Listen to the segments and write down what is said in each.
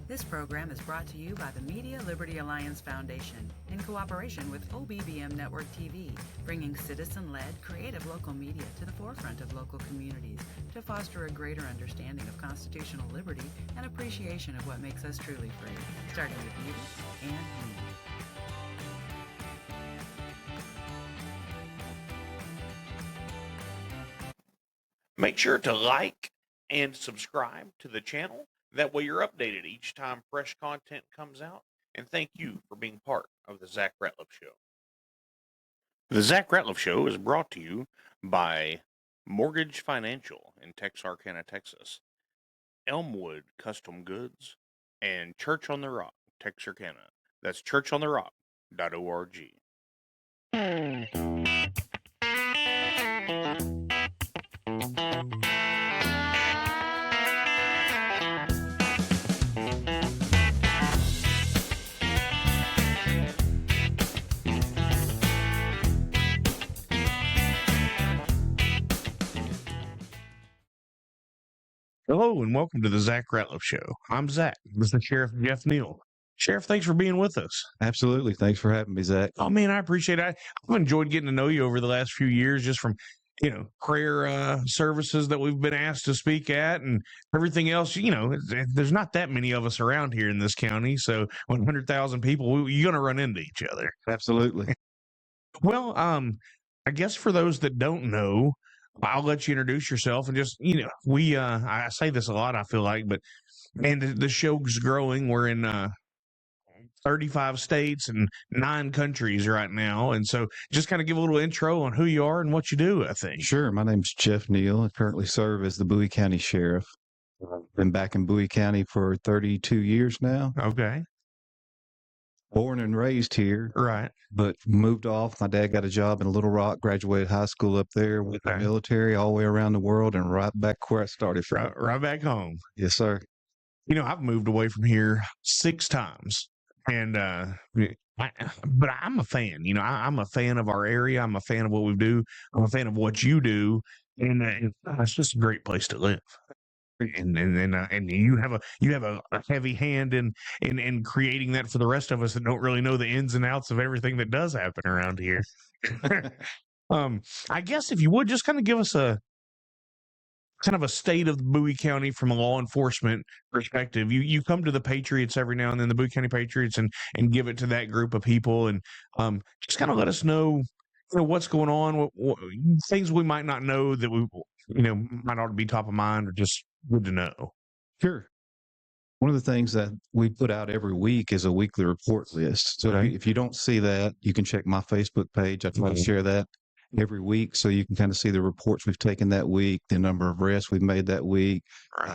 This program is brought to you by the Media Liberty Alliance Foundation in cooperation with OBBM Network TV, bringing citizen-led, creative local media to the forefront of local communities to foster a greater understanding of constitutional liberty and appreciation of what makes us truly free, starting with beauty and meaning. Make sure to like and subscribe to the channel. That way you're updated each time fresh content comes out. And thank you for being part of the Zach Ratliff Show. The Zach Ratliff Show is brought to you by Mortgage Financial in Texarkana, Texas, Elmwood Custom Goods, and Church on the Rock, Texarkana. That's churchontherock.org. Hello and welcome to the Zach Ratliff Show. I'm Zach. This is Sheriff Neal. Sheriff, thanks for being with us. Absolutely. Thanks for having me, Zach. Oh, man, I appreciate it. I've enjoyed getting to know you over the last few years, just from, prayer services that we've been asked to speak at and everything else. There's not that many of us around here in this county. So 100,000 people, you're going to run into each other. Absolutely. Well, I guess for those that don't know, I'll let you introduce yourself and just, I say this a lot, I feel like, but man, the show's growing. We're in 35 states and 9 countries right now. And so just kind of give a little intro on who you are and what you do, I think. Sure. My name's Jeff Neal. I currently serve as the Bowie County Sheriff. I've been back in Bowie County for 32 years now. Okay. Born and raised here. Right. But moved off. My dad got a job in Little Rock, graduated high school up there, with the military all the way around the world, and right back where I started from. Right back home. Yes, sir. I've moved away from here 6 times. And, but I'm a fan. I'm a fan of our area. I'm a fan of what we do. I'm a fan of what you do. And it's just a great place to live. And you have a heavy hand in creating that for the rest of us that don't really know the ins and outs of everything that does happen around here. I guess if you would just kind of give us a state of Bowie County from a law enforcement perspective. You come to the Patriots every now and then, the Bowie County Patriots, and give it to that group of people, and just kind of let us know what's going on, what things we might not know that we might ought to be top of mind, or just good to know. Sure. One of the things that we put out every week is a weekly report list. So if you don't see that, you can check my Facebook page. I try to share that every week so you can kind of see the reports we've taken that week, the number of arrests we've made that week.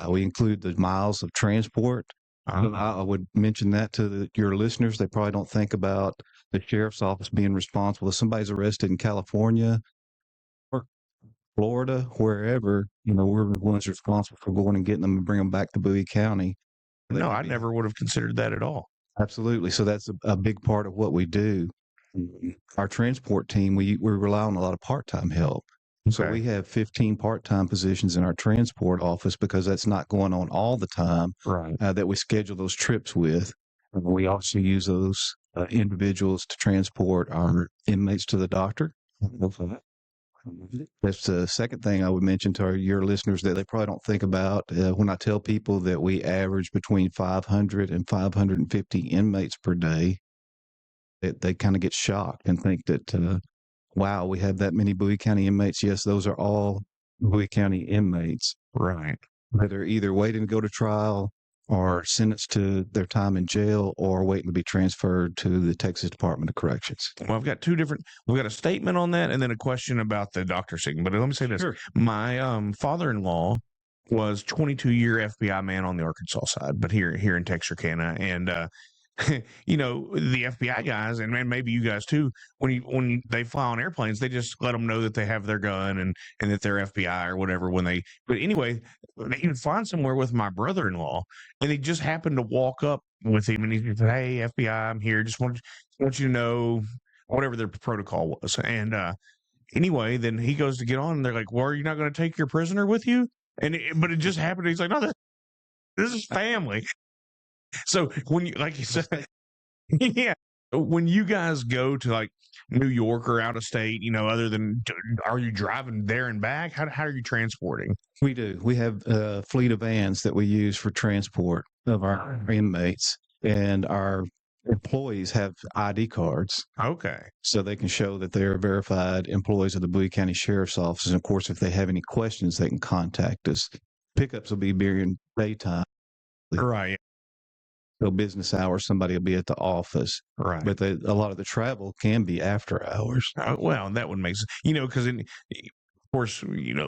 We include the miles of transport. I would mention that to your listeners. They probably don't think about the sheriff's office being responsible. If somebody's arrested in California or Florida, wherever, we're the ones responsible for going and getting them and bring them back to Bowie County. No, I never would have considered that at all. Absolutely. So that's a big part of what we do. Our transport team, we rely on a lot of part-time help. Okay. So we have 15 part-time positions in our transport office because that's not going on all the time. Right. That we schedule those trips with. And we also use those individuals to transport our inmates to the doctor. That's the second thing I would mention to your listeners that they probably don't think about. When I tell people that we average between 500 and 550 inmates per day, they kind of get shocked and think that, wow, we have that many Bowie County inmates. Yes, those are all Bowie County inmates. Right. They're either waiting to go to trial or sentenced to their time in jail or waiting to be transferred to the Texas Department of Corrections. Well, I've got we've got a statement on that and then a question about the doctor signal. But let me say this. Sure. My father-in-law was 22-year FBI man on the Arkansas side, but here in Texarkana. And, the FBI guys, and maybe you guys too, when they fly on airplanes, they just let them know that they have their gun and that they're FBI or whatever but anyway, he would fly somewhere with my brother-in-law, and he just happened to walk up with him, and he said, "Hey, FBI, I'm here. Just want you to know," whatever their protocol was. And anyway, then he goes to get on, and they're like, "Well, are you not going to take your prisoner with you?" But it just happened. He's like, "No, this is family." So when you, like you said, yeah, when you guys go to like New York or out of state, other than, are you driving there and back? How are you transporting? We do. We have a fleet of vans that we use for transport of our inmates, and our employees have ID cards. Okay. So they can show that they're verified employees of the Bowie County Sheriff's Office. And of course, if they have any questions, they can contact us. Pickups will be during daytime. Right. So business hours, somebody will be at the office. Right. But a lot of the travel can be after hours. Well, that would make sense, because of course,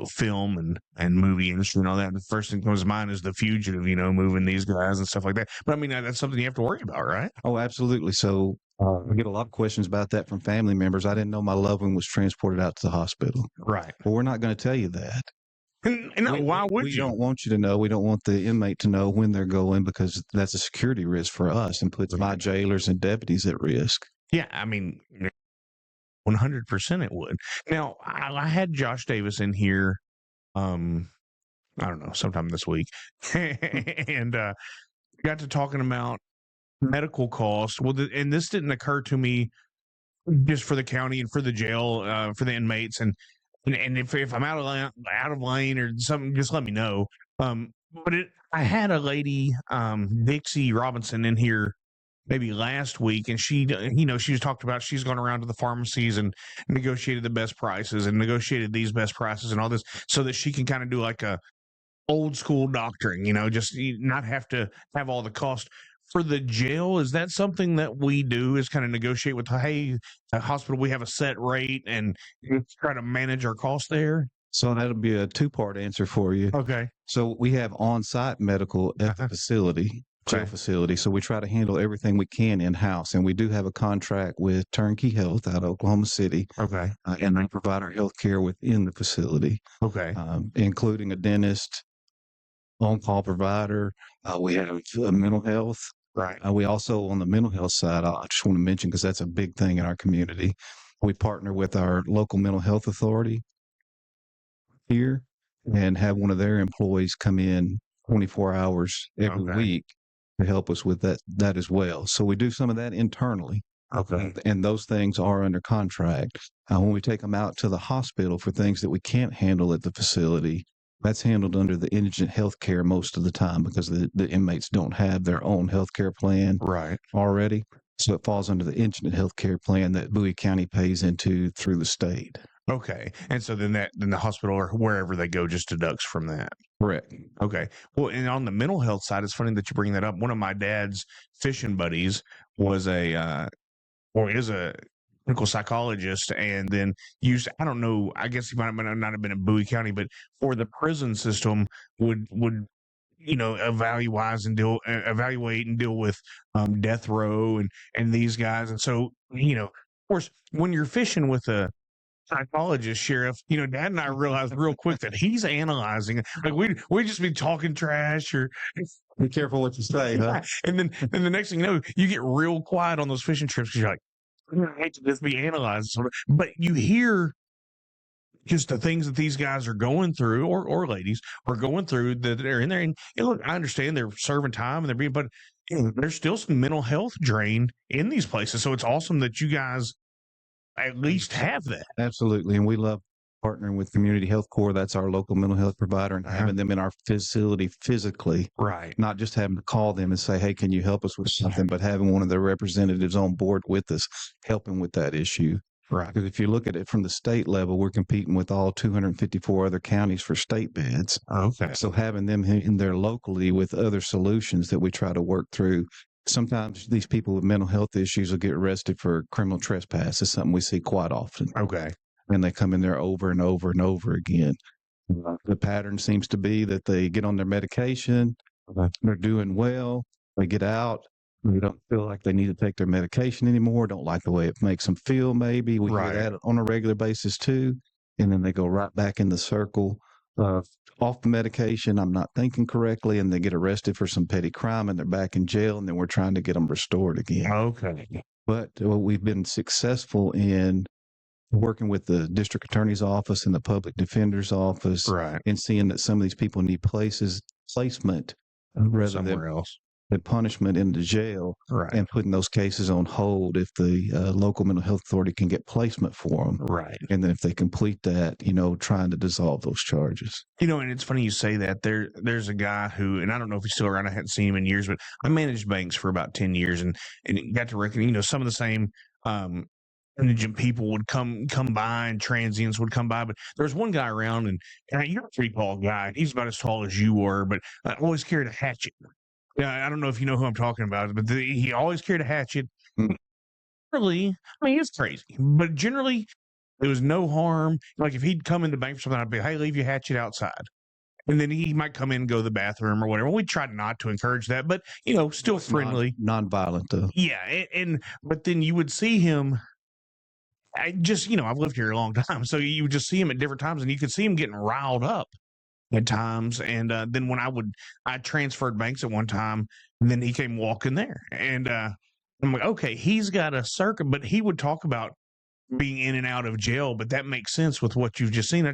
film and movie industry and all that. The first thing that comes to mind is The Fugitive, moving these guys and stuff like that. But I mean, that's something you have to worry about, right? Oh, absolutely. So I get a lot of questions about that from family members. I didn't know my loved one was transported out to the hospital. Right. But we're not going to tell you that. And why would you? We don't want you to know. We don't want the inmate to know when they're going, because that's a security risk for us and puts my jailers and deputies at risk. Yeah, I mean, 100% it would. Now, I had Josh Davis in here, I don't know, sometime this week, and got to talking about medical costs. Well, and this didn't occur to me just for the county and for the jail, for the inmates, and if I'm out of lane or something, just let me know. But I had a lady, Dixie Robinson, in here maybe last week, and she was talked about, she's gone around to the pharmacies and negotiated the best prices and negotiated these best prices and all this, so that she can kind of do like a old school doctoring, just not have to have all the cost. For the jail, is that something that we do, is kind of negotiate with, hey, the hospital, we have a set rate and try to manage our costs there? So that'll be a two-part answer for you. Okay. So we have on-site medical at the facility, jail facility. So we try to handle everything we can in-house. And we do have a contract with Turnkey Health out of Oklahoma City. Okay. And they provide our health care within the facility. Okay. Including a dentist, on-call provider. We have mental health. Right. We also, on the mental health side, I just want to mention, because that's a big thing in our community, we partner with our local mental health authority here and have one of their employees come in 24 hours every week to help us with that as well. So we do some of that internally. Okay. And those things are under contract. When we take them out to the hospital for things that we can't handle at the facility, that's handled under the indigent health care most of the time, because the inmates don't have their own health care plan already. So it falls under the indigent health care plan that Bowie County pays into through the state. Okay. And so then the hospital or wherever they go just deducts from that. Correct. Okay. Well, and on the mental health side, it's funny that you bring that up. One of my dad's fishing buddies was is a clinical psychologist, and then used, I don't know, I guess he might not have been in Bowie County, but for the prison system would evaluate and deal with death row and these guys. And so, of course, when you're fishing with a psychologist, Sheriff, Dad and I realized real quick that he's analyzing. Like we just be talking trash, or be careful what you say, huh? And then the next thing you know, you get real quiet on those fishing trips because you're like, I hate to just be analyzed. But you hear just the things that these guys are going through, or ladies are going through, that they're in there. And look, I understand they're serving time and they're being, but there's still some mental health drain in these places. So it's awesome that you guys at least have that. Absolutely. And we love partnering with Community Health Corps. That's our local mental health provider, and having them in our facility physically. Right. Not just having to call them and say, hey, can you help us with something, but having one of their representatives on board with us, helping with that issue. Right. Because if you look at it from the state level, we're competing with all 254 other counties for state beds. Okay. So having them in there locally with other solutions that we try to work through. Sometimes these people with mental health issues will get arrested for criminal trespass. It's something we see quite often. Okay. And they come in there over and over and over again. The pattern seems to be that they get on their medication, they're doing well, they get out, they don't feel like they need to take their medication anymore, don't like the way it makes them feel maybe. We hear that on a regular basis too. And then they go right back in the circle off the medication, I'm not thinking correctly, and they get arrested for some petty crime and they're back in jail, and then we're trying to get them restored again. Okay. But we've been successful in working with the district attorney's office and the public defender's office, and seeing that some of these people need placement rather somewhere else. and punishment in the jail Right. and putting those cases on hold if the local mental health authority can get placement for them. Right. And then if they complete that, trying to dissolve those charges. And it's funny you say that. There's a guy who, and I don't know if he's still around. I hadn't seen him in years, but I managed banks for about 10 years and got to reckon, some of the same indigent people would come by and transients would come by. But there was one guy around, and you're a pretty tall guy. He's about as tall as you were, but always carried a hatchet. Yeah, I don't know if you know who I'm talking about, but he always carried a hatchet. Really, it's crazy, but generally, there was no harm. Like if he'd come in the bank for something, I'd be, hey, leave your hatchet outside. And then he might come in and go to the bathroom or whatever. We tried not to encourage that, but still friendly, non-violent though. Yeah, but then you would see him. I've lived here a long time, so you would just see him at different times, and you could see him getting riled up at times. And then when I transferred banks at one time, and then he came walking there, and I'm like, okay, he's got a circuit, but he would talk about being in and out of jail, but that makes sense with what you've just seen. I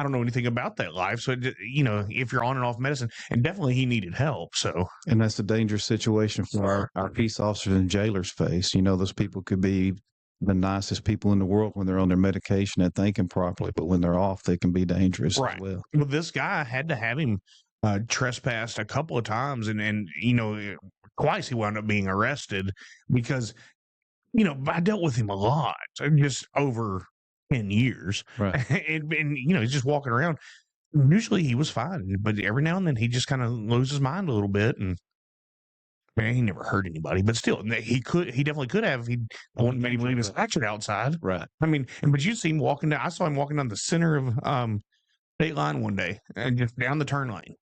don't know anything about that life. So, if you're on and off medicine, and definitely he needed help. So, and that's a dangerous situation for our peace officers and jailers face. Those people could be the nicest people in the world when they're on their medication and thinking properly, but when they're off, they can be dangerous as well. Well, this guy had to have him trespassed a couple of times, and twice he wound up being arrested because I dealt with him a lot, just over 10 years. Right. and he's just walking around. Usually he was fine, but every now and then he just kind of loses his mind a little bit. And he never hurt anybody, but still, he definitely could have. He wouldn't maybe leave his hatchet outside. Right. But you see him walking down. I saw him walking down the center of state line one day, and just down the turn lane,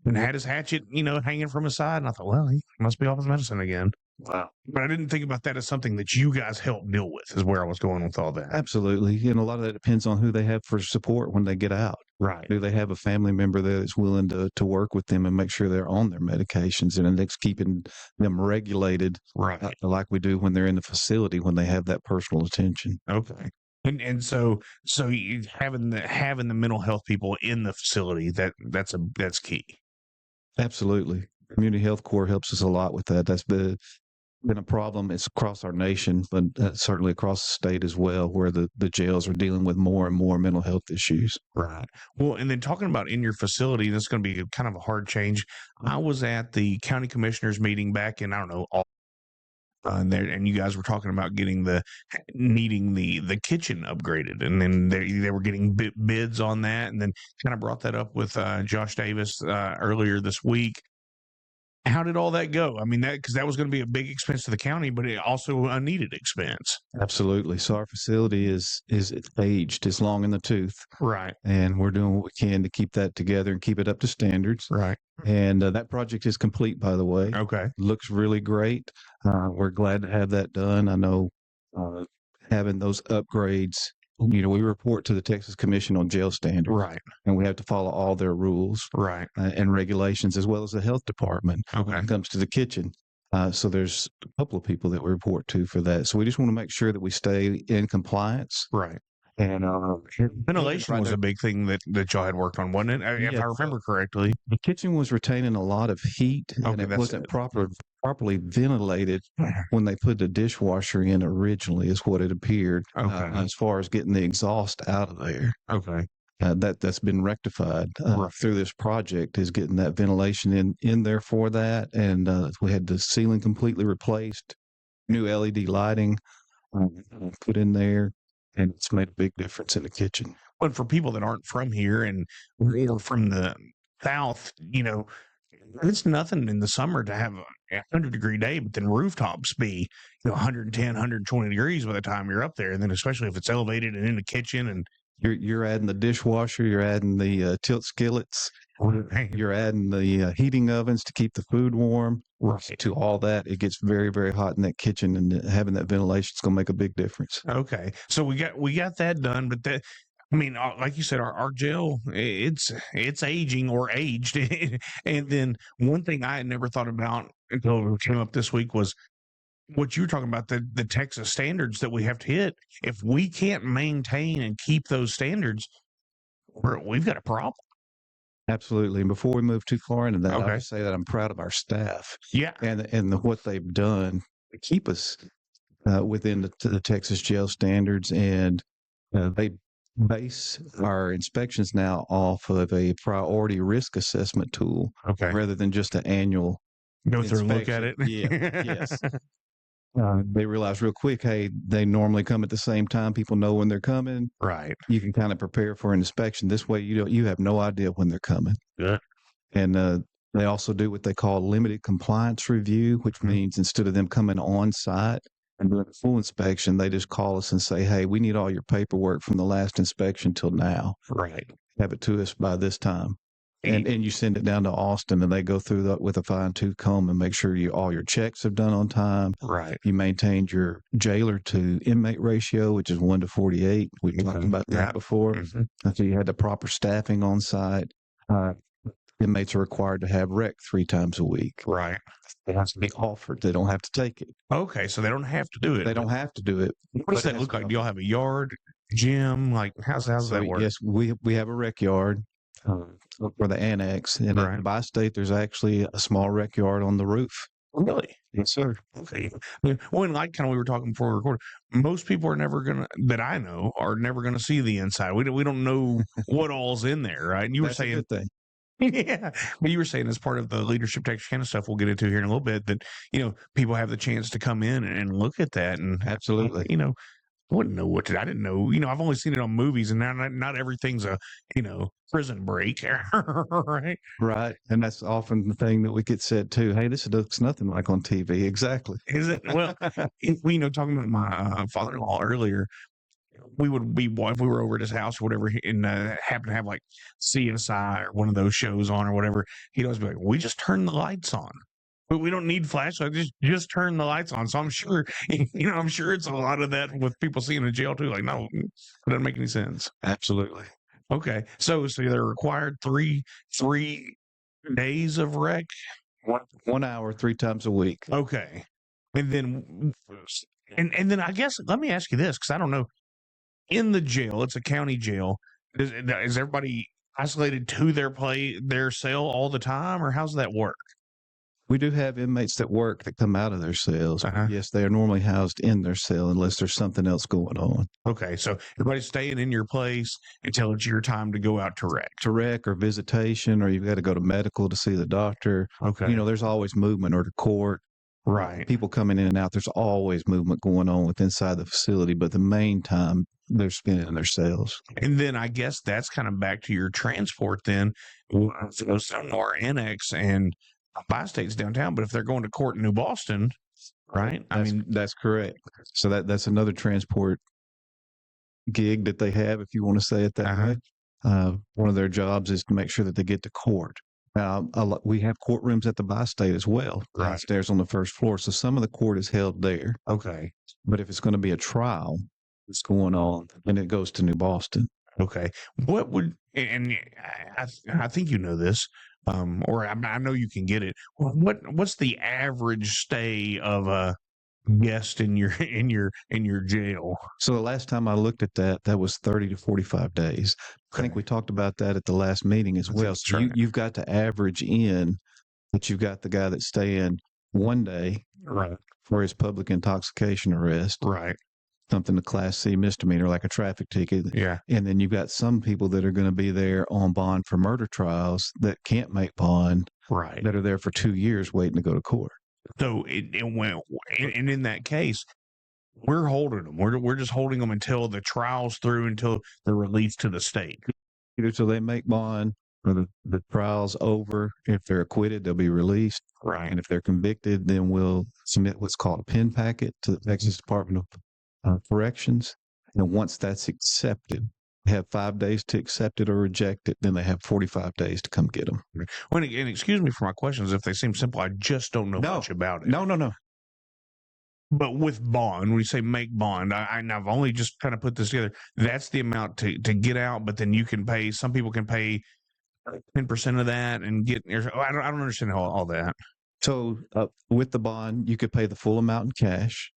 and had his hatchet, hanging from his side. And I thought, well, he must be off his medicine again. Wow. But I didn't think about that as something that you guys help deal with, is where I was going with all that. Absolutely. And a lot of that depends on who they have for support when they get out. Right. Do they have a family member there that's willing to work with them and make sure they're on their medications and it's keeping them regulated, right, like we do when they're in the facility, when they have that personal attention. Okay. And so you having the mental health people in the facility, that's key. Absolutely. Community Health Corps helps us a lot with that. That's been a problem. It's across our nation, but certainly across the state as well, where the jails are dealing with more and more mental health issues. Right. Well, and then talking about in your facility, this is going to be kind of a hard change. I was at the county commissioners meeting back in, I don't know, and you guys were talking about needing the kitchen upgraded, and then they were getting bids on that, and then kind of brought that up with Josh Davis earlier this week. How did all that go? Because that was going to be a big expense to the county, but it also a needed expense. Absolutely. So our facility is aged, it's long in the tooth, right? And we're doing what we can to keep that together and keep it up to standards, right? And that project is complete, by the way. Okay, looks really great. We're glad to have that done. I know having those upgrades. We report to the Texas Commission on Jail Standards, right? And we have to follow all their rules, right, and regulations, as well as the health department when it comes to the kitchen. So there's a couple of people that we report to for that. So we just want to make sure that we stay in compliance, right? And ventilation was a big thing that y'all had worked on, wasn't it? If I remember correctly, the kitchen was retaining a lot of heat, and it wasn't properly ventilated when they put the dishwasher in originally, is what it appeared. Okay. As far as getting the exhaust out of there. Okay. That's been rectified through this project, is getting that ventilation in there for that. And we had the ceiling completely replaced, new LED lighting put in there, and it's made a big difference in the kitchen. But for people that aren't from here and or from the South, it's nothing in the summer to have a 100-degree day, but then rooftops be 110, 120 degrees by the time you're up there, and then especially if it's elevated and in the kitchen, and you're adding the dishwasher, you're adding the tilt skillets, you're adding the heating ovens to keep the food warm. Right. To all that, it gets very, very hot in that kitchen, and having that ventilation is going to make a big difference. Okay, so we got that done, but that. Like you said, our jail, it's aging or aged. And then one thing I had never thought about until it came up this week was what you were talking about, the Texas standards that we have to hit. If we can't maintain and keep those standards, we've got a problem. Absolutely. And before we move too far into that, I'll Okay. just say that I'm proud of our staff Yeah. and what they've done to keep us within the Texas jail standards. And they base our inspections now off of a priority risk assessment tool Okay. rather than just an annual Go through and look at inspection. it. Yeah. Yes. They realize real quick, hey, they normally come at the same time. People know when they're coming. Right. You can kind of prepare for an inspection. This way, you have no idea when they're coming. Good. And they also do what they call limited compliance review, which means instead of them coming on site and doing a full inspection, they just call us and say, hey, we need all your paperwork from the last inspection till now. Right. Have it to us by this time. And you send it down to Austin, and they go through that with a fine-tooth comb and make sure all your checks have done on time. Right. You maintained your jailer to inmate ratio, which is 1 to 48. We've talked about that before. So you had the proper staffing on site. Inmates are required to have rec 3 times a week. Right. It has to be offered. They don't have to take it. Okay, so they don't have to do it. They don't have to do it. What does that look like? Do y'all have a yard, gym? Like, how's that work? Yes, we have a rec yard for the annex. And Right. by state, there's actually a small rec yard on the roof. Really? Yes, sir. Okay. Well, and like kind of we were talking before we recorded, most people are never gonna that I know are never gonna see the inside. We don't know what all's in there, right? And you were That's a saying, good thing. yeah, but you were saying as part of the leadership Texarkana stuff we'll get into here in a little bit that people have the chance to come in and look at that and Absolutely. I wouldn't know what to. I didn't know. I've only seen it on movies, and now not everything's a prison break, right? Right. And that's often the thing that we get said too. Hey, this looks nothing like on TV. Exactly. Is it? Well, talking about my father-in-law earlier, we would be if we were over at his house or whatever, and happened to have like CSI or one of those shows on or whatever. He'd always be like, "We just turn the lights on. We don't need flashlights. Just turn the lights on." So I'm sure, I'm sure it's a lot of that with people seeing in jail too. Like, no, it doesn't make any sense. Absolutely. Okay, so they're required three days of rec. 1 hour, 3 times a week. Okay, and then I guess let me ask you this because I don't know. In the jail, it's a county jail. Is everybody isolated to their cell all the time, or how's that work? We do have inmates that come out of their cells. Uh-huh. Yes, they are normally housed in their cell unless there's something else going on. Okay, so everybody's staying in your place until it's your time to go out to rec. To rec or visitation, or you've got to go to medical to see the doctor. Okay. There's always movement, or to court. Right. People coming in and out. There's always movement going on inside the facility, but the main time they're spending in their cells. And then I guess that's kind of back to your transport then. Some are annex and bi-states downtown, but if they're going to court in New Boston, right? That's correct. So that's another transport gig that they have, if you want to say it that way. One of their jobs is to make sure that they get to court. We have courtrooms at the bi-state as well, downstairs on the first floor. So some of the court is held there. Okay. But if it's going to be a trial that's going on, then it goes to New Boston. Okay. What would, and I think you know this, or I know you can get it. What's the average stay of a guest in your jail? So the last time I looked at that was 30 to 45 days. I think we talked about that at the last meeting as well. So you've got to average in that you've got the guy that's staying 1 day for his public intoxication arrest. Right. Something a Class C misdemeanor like a traffic ticket. Yeah. And then you've got some people that are going to be there on bond for murder trials that can't make bond. Right. That are there for 2 years waiting to go to court. So it went, and in that case, we're holding them. We're just holding them until the trial's through, until they're released to the state. Either till they make bond or the trial's over. If they're acquitted, they'll be released. Right. And if they're convicted, then we'll submit what's called a pen packet to the Texas Department of Corrections. And once that's accepted, they have 5 days to accept it or reject it. Then they have 45 days to come get them. Well, and excuse me for my questions if they seem simple. I just don't know much about it. No. But with bond, when you say make bond, I've only just kind of put this together. That's the amount to get out, but then you can pay. Some people can pay 10% of that and get. I don't understand all that. So with the bond, you could pay the full amount in cash.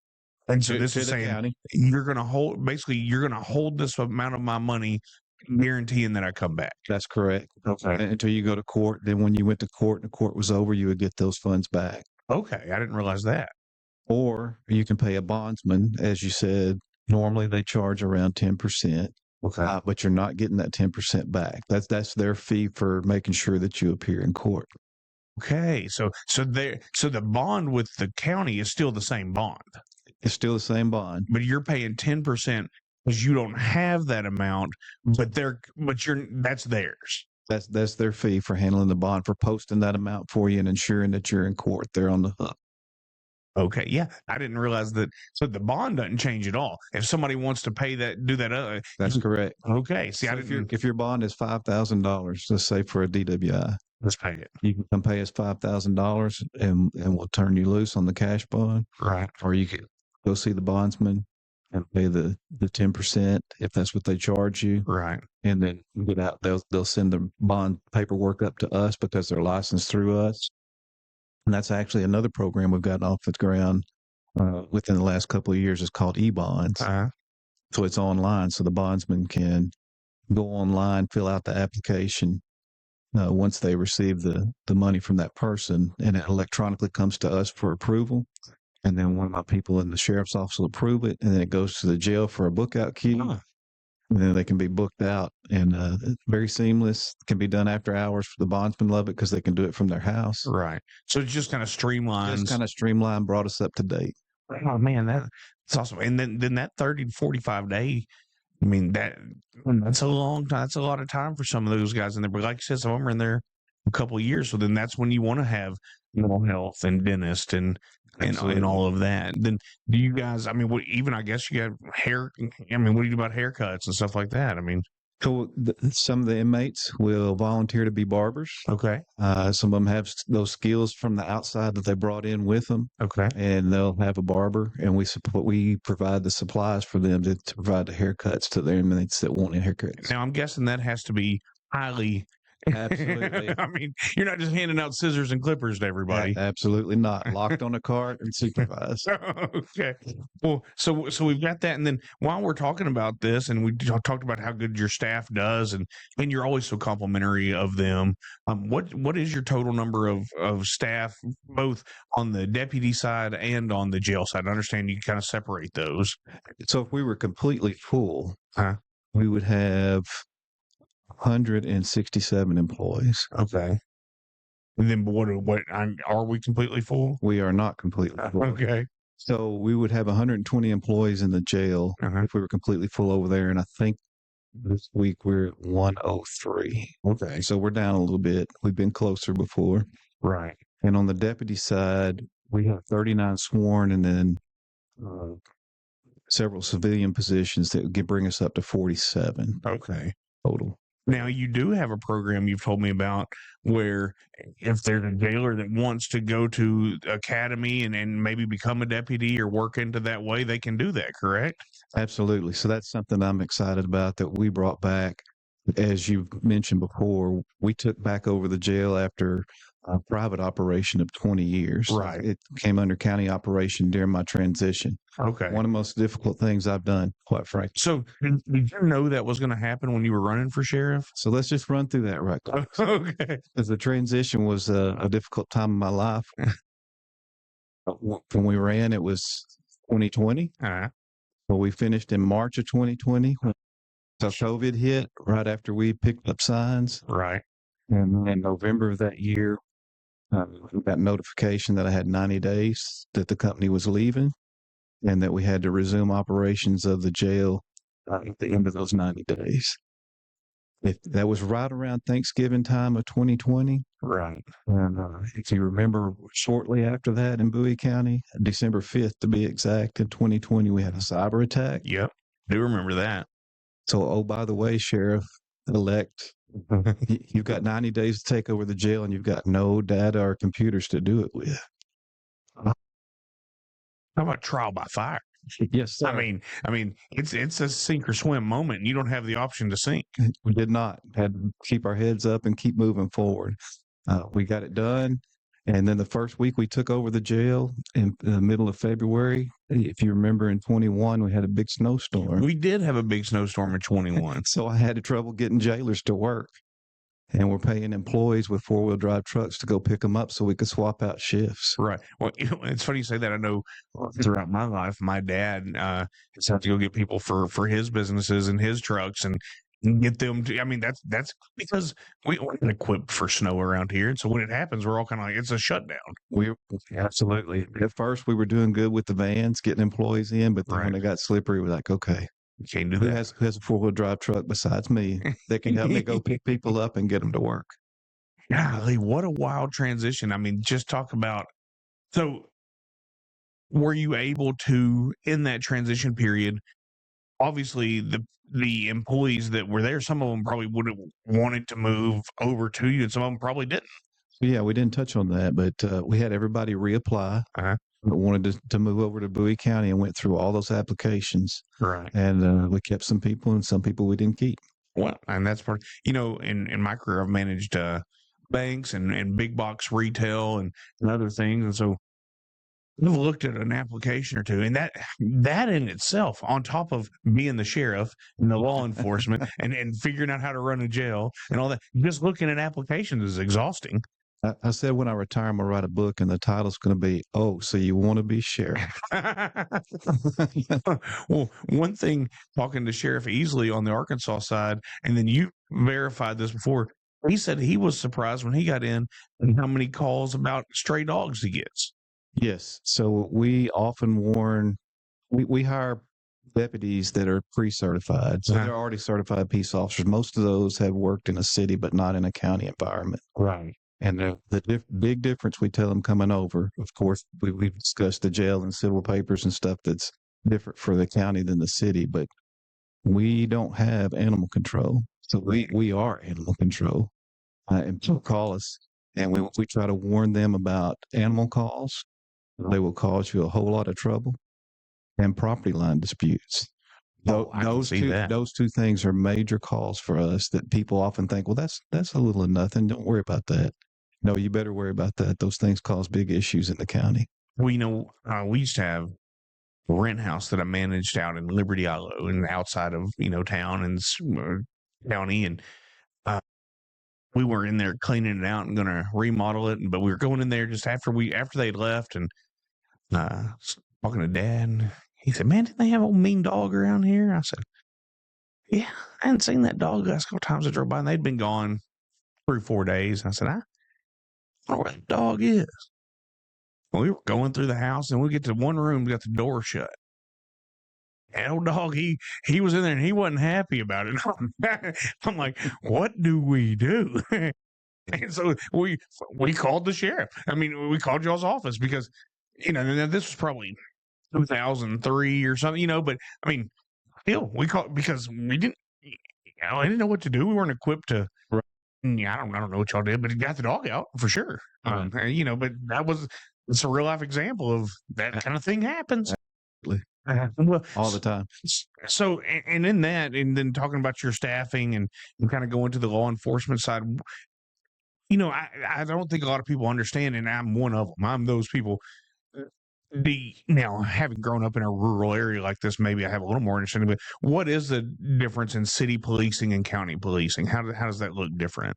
And so this is saying you're going to hold this amount of my money guaranteeing that I come back. That's correct. Okay. Until you go to court. Then when you went to court and the court was over, you would get those funds back. Okay. I didn't realize that. Or you can pay a bondsman, as you said. Normally they charge around 10%. Okay. But you're not getting that 10% back. That's their fee for making sure that you appear in court. Okay. So the bond with the county is still the same bond. It's still the same bond. But you're paying 10% because you don't have that amount, but that's theirs. That's their fee for handling the bond, for posting that amount for you and ensuring that you're in court. They're on the hook. Okay, yeah, I didn't realize that. So the bond doesn't change at all. If somebody wants to pay that, do that. That's correct. Okay, see, So if your bond is $5,000, let's say for a DWI, let's pay it. you can come pay us $5,000, and we'll turn you loose on the cash bond. Right. Or you can go see the bondsman and pay the 10% if that's what they charge you. Right. And then get out. They'll send the bond paperwork up to us because they're licensed through us. And that's actually another program we've gotten off the ground within the last couple of years. It's called e-bonds. So it's online. So the bondsman can go online, fill out the application once they receive the money from that person, and it electronically comes to us for approval. And then one of my people in the sheriff's office will approve it, and then it goes to the jail for a book out queue. And then they can be booked out, and very seamless. Can be done after hours. The bondsmen love it because they can do it from their house. Right. So it's just kind of streamlined. Just kind of streamlined, brought us up to date. Oh man, that's awesome. And then that 30 to 45 day, I mean, that's a long time. That's a lot of time for some of those guys in there. But like you said, some of them are in there a couple of years. So then that's when you want to have mental health and dentist and all of that. Then do you guys, I mean, I guess you got hair, I mean, what do you do about haircuts and stuff like that? I mean, So some of the inmates will volunteer to be barbers. okay. Some of them have those skills from the outside that they brought in with them. Okay. And they'll have a barber, and we provide the supplies for them to provide the haircuts to their inmates that want haircuts. Now I'm guessing that has to be highly. Absolutely. I mean, you're not just handing out scissors and clippers to everybody. Absolutely not. Locked on a cart and supervised. Okay. Well, so we've got that, and then while we're talking about this, and we talked about how good your staff does, and you're always so complimentary of them. What is your total number of staff, both on the deputy side and on the jail side? I understand you kind of separate those. So if we were completely full, Huh? we would have 167 employees. Okay. And then are we completely full? We are not completely full. Okay. So we would have 120 employees in the jail if we were completely full over there. And I think this week we're at 103. Okay. So we're down a little bit. We've been closer before. Right. And on the deputy side, we have 39 sworn, and then several civilian positions that would bring us up to 47 Okay. total. Now, you do have a program you've told me about where if there's a jailer that wants to go to academy and maybe become a deputy or work into that way, they can do that, correct? Absolutely. So that's something I'm excited about that we brought back. As you mentioned before, we took back over the jail after a private operation of 20 years. Right. It came under county operation during my transition. Okay. One of the most difficult things I've done, quite frankly. So did you know that was going to happen when you were running for sheriff? So let's just run through that right quick. Okay. Because the transition was a difficult time in my life. When we ran, it was 2020. Well, we finished in March of 2020. So COVID hit right after we picked up signs. Right. And in November of that year, we got notification that I had 90 days that the company was leaving and that we had to resume operations of the jail at the end of those 90 days. That was right around Thanksgiving time of 2020. Right. And if you remember, shortly after that in Bowie County, December 5th to be exact, in 2020, we had a cyber attack. Yep. Do remember that. So, oh, by the way, Sheriff-elect, you've got 90 days to take over the jail, and you've got no data or computers to do it with. How about trial by fire? Yes, sir. I mean, it's a sink or swim moment, and you don't have the option to sink. We did not. Had to keep our heads up and keep moving forward. We got it done, And then the first week we took over the jail in the middle of February. If you remember, in 21, we had a big snowstorm. We did have a big snowstorm in 21. So I had trouble getting jailers to work. And we're paying employees with 4-wheel drive trucks to go pick them up so we could swap out shifts. Right. Well, it's funny you say that. I know throughout my life, my dad has had to go get people for his businesses and his trucks and get them to. I mean, that's because we aren't equipped for snow around here, and so when it happens, we're all kind of like it's a shutdown. Absolutely. At first, we were doing good with the vans, getting employees in, but then when it got slippery, we're like, okay, you can't do who that. has a 4-wheel drive truck besides me that can help me go pick people up and get them to work? Golly, what a wild transition. I mean, just talk about. So, were you able to, in that transition period, obviously the employees that were there, some of them probably would have wanted to move over to you, and some of them probably didn't. Yeah, we didn't touch on that, but we had everybody reapply. Uh-huh. Wanted to move over to Bowie County and went through all those applications. Right. And we kept some people and some people we didn't keep. Well, and that's part, in my career, I've managed banks and big box retail and other things. And so I've looked at an application or two, and that in itself, on top of being the sheriff and the law enforcement and figuring out how to run a jail and all that, just looking at applications is exhausting. I said when I retire, I'm going to write a book, and the title's going to be, "Oh, so you want to be sheriff?" Well, one thing, talking to Sheriff Easley on the Arkansas side, and then you verified this before, he said he was surprised when he got in and how many calls about stray dogs he gets. Yes. So we often warn, we hire deputies that are pre-certified. So they're already certified peace officers. Most of those have worked in a city, but not in a county environment. Right. And the big difference we tell them coming over, of course, we've discussed the jail and civil papers and stuff that's different for the county than the city, but we don't have animal control. So we are animal control. And people call us, and we try to warn them about animal calls. They will cause you a whole lot of trouble, and property line disputes. Those two things are major calls for us that people often think, well, that's a little of nothing. Don't worry about that. No, you better worry about that. Those things cause big issues in the county. We used to have a rent house that I managed out in Liberty Isle and outside of, town and county. And we were in there cleaning it out and going to remodel it. But we were going in there just after they'd left and talking to Dad. And he said, "Man, didn't they have old mean dog around here?" I said, "Yeah, I hadn't seen that dog the last couple times I drove by, and they'd been gone 3 or 4 days." And I said, "I don't know where the dog is." Well, we were going through the house, and we get to one room, we got the door shut. And old dog, he was in there, and he wasn't happy about it. I'm like, what do we do? And so we called the sheriff. I mean, we called y'all's office because, this was probably 2003 or something, but I mean, still, we called because we didn't, I didn't know what to do. We weren't equipped to. I don't know what y'all did, but it got the dog out for sure. But it's a real life example of that kind of thing happens. Well, all the time. So, and in that, and then talking about your staffing and kind of going to the law enforcement side, I don't think a lot of people understand, and I'm one of them. I'm those people. Now, having grown up in a rural area like this, maybe I have a little more understanding. But what is the difference in city policing and county policing? How does that look different?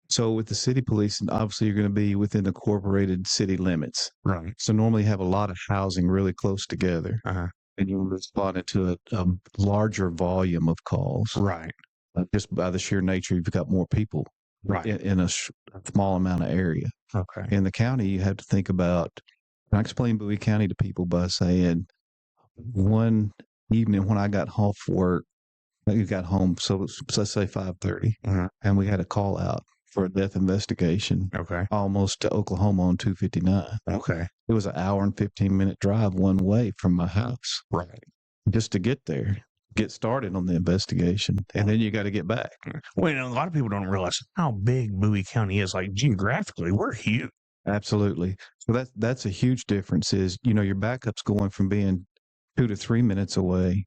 So with the city policing, obviously you're going to be within the incorporated city limits. Right. So normally you have a lot of housing really close together. Uh-huh. And you respond to a larger volume of calls. Right. Just by the sheer nature, you've got more people in a small amount of area. Okay. In the county, you have to think about, I explain Bowie County to people by saying one evening when I got home from work, you got home, so let's say 5:30, and we had a call out for a death investigation. Okay. Almost to Oklahoma on 259. Okay. It was an hour and 15-minute drive one way from my house. Right. Just to get there, get started on the investigation, and then you got to get back. Well, a lot of people don't realize how big Bowie County is. Like geographically, we're huge. Absolutely. So that's a huge difference is, your backup's going from being 2 to 3 minutes away.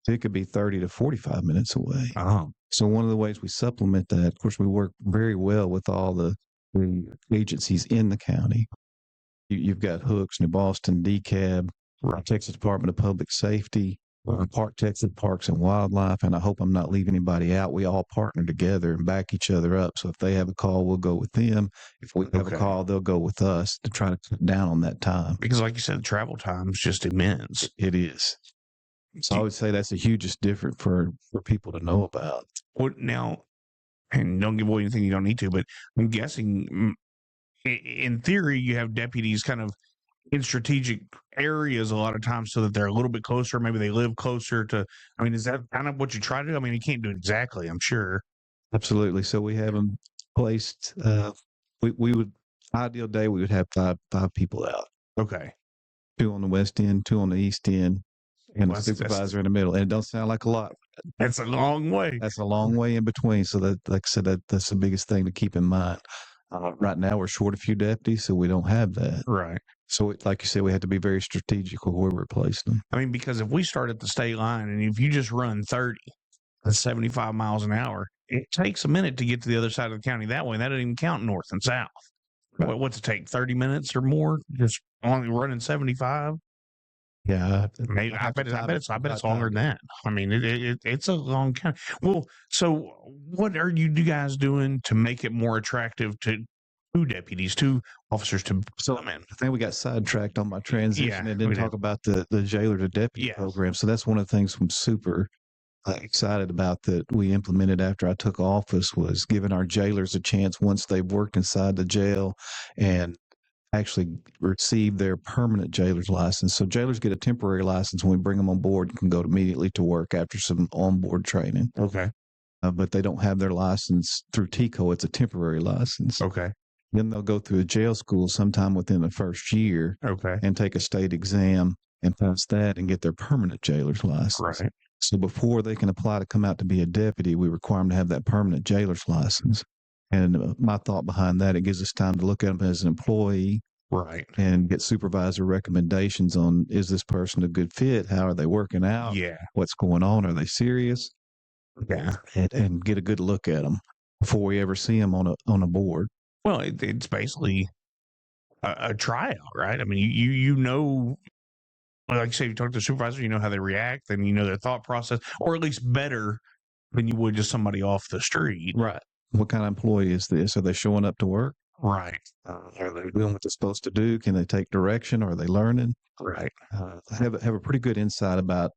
It could be 30 to 45 minutes away. Oh. So one of the ways we supplement that, of course, we work very well with all the the agencies in the county. You've got Hooks, New Boston, DCAB, Texas Department of Public Safety, Park Texas Parks and Wildlife, and I hope I'm not leaving anybody out. We all partner together and back each other up. So if they have a call, we'll go with them. If we have a call, they'll go with us to try to cut down on that time. Because like you said, the travel time is just immense. It is. So I would say that's the hugest difference for people to know about. What now? And don't give away anything you don't need to, but I'm guessing in theory, you have deputies kind of in strategic areas a lot of times so that they're a little bit closer. Maybe they live closer to, I mean, is that kind of what you try to do? I mean, you can't do it exactly, I'm sure. Absolutely. So we have them placed, we would, ideal day, we would have five people out. Okay. 2 on the west end, 2 on the east end, and a supervisor in the middle. And it don't sound like a lot. That's a long way. That's a long way in between. So that, like I said, that's the biggest thing to keep in mind. Right now, we're short a few deputies, so we don't have that. Right. So, like you said, we have to be very strategic with where we're placing them. I mean, because if we start at the state line and if you just run 30, that's 75 miles an hour, it takes a minute to get to the other side of the county that way. And that doesn't even count north and south. Right. What's it take? 30 minutes or more? Just only running 75? Yeah, maybe. I bet it's longer than that. I mean, it's a long time. Well, so what are you guys doing to make it more attractive to deputies, to officers to come in? I think we got sidetracked on my transition and didn't talk about the jailer to deputy program. So that's one of the things I'm super excited about that we implemented after I took office was giving our jailers a chance once they've worked inside the jail and actually receive their permanent jailer's license. So jailers get a temporary license when we bring them on board and can go immediately to work after some on-board training. Okay. But they don't have their license through TICO. It's a temporary license. Okay. Then they'll go through a jail school sometime within the first year. Okay. And take a state exam and pass that and get their permanent jailer's license. Right. So before they can apply to come out to be a deputy, we require them to have that permanent jailer's license. And my thought behind that, it gives us time to look at them as an employee. Right. And get supervisor recommendations on, is this person a good fit? How are they working out? Yeah. What's going on? Are they serious? Yeah. And get a good look at them before we ever see them on a board. Well, it's basically a tryout, right? I mean, you know, like you say, you talk to the supervisor, you know how they react, and you know their thought process, or at least better than you would just somebody off the street. Right. What kind of employee is this? Are they showing up to work? Right. Are they doing what they're supposed to do? Can they take direction? Are they learning? Right. Have a pretty good insight about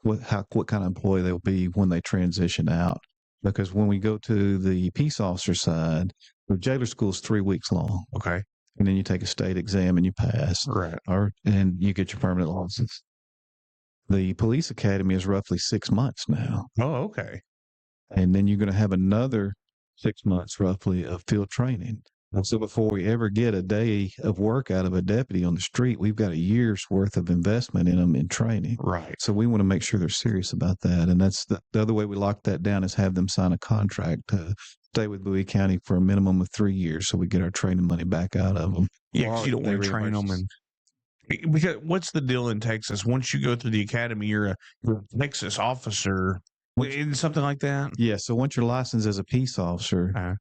what kind of employee they'll be when they transition out. Because when we go to the peace officer side, the jailer school is 3 weeks long. Okay. And then you take a state exam and you pass. Right. And you get your permanent license. The police academy is roughly 6 months now. Oh, okay. And then you're going to have another 6 months roughly of field training. And so before we ever get a day of work out of a deputy on the street, we've got a year's worth of investment in them in training. Right. So we want to make sure they're serious about that. And that's the other way we lock that down is have them sign a contract to stay with Bowie County for a minimum of 3 years so we get our training money back out of them. Yeah, because you don't want to train them. Because what's the deal in Texas? Once you go through the academy, you're a Texas officer. Something like that? Yeah, so once you're licensed as a peace officer,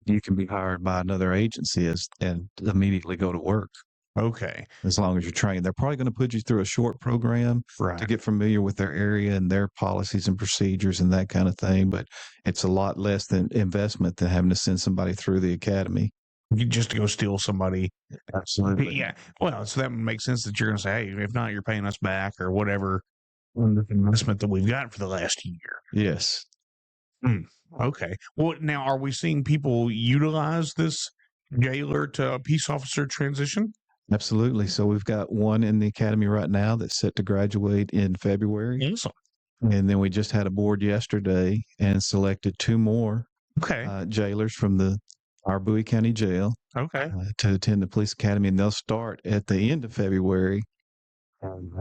you can be hired by another agency and immediately go to work. Okay. As long as you're trained. They're probably going to put you through a short program to get familiar with their area and their policies and procedures and that kind of thing. But it's a lot less than investment than having to send somebody through the academy. Just to go steal somebody. Absolutely. Yeah. Well, so that makes sense that you're going to say, hey, if not, you're paying us back or whatever investment that we've got for the last year. Yes. Okay. Well, now, are we seeing people utilize this jailer to peace officer transition? Absolutely. So we've got one in the academy right now that's set to graduate in February. Awesome. And then we just had a board yesterday and selected 2 more jailers from our Bowie County Jail to attend the police academy. And they'll start at the end of February and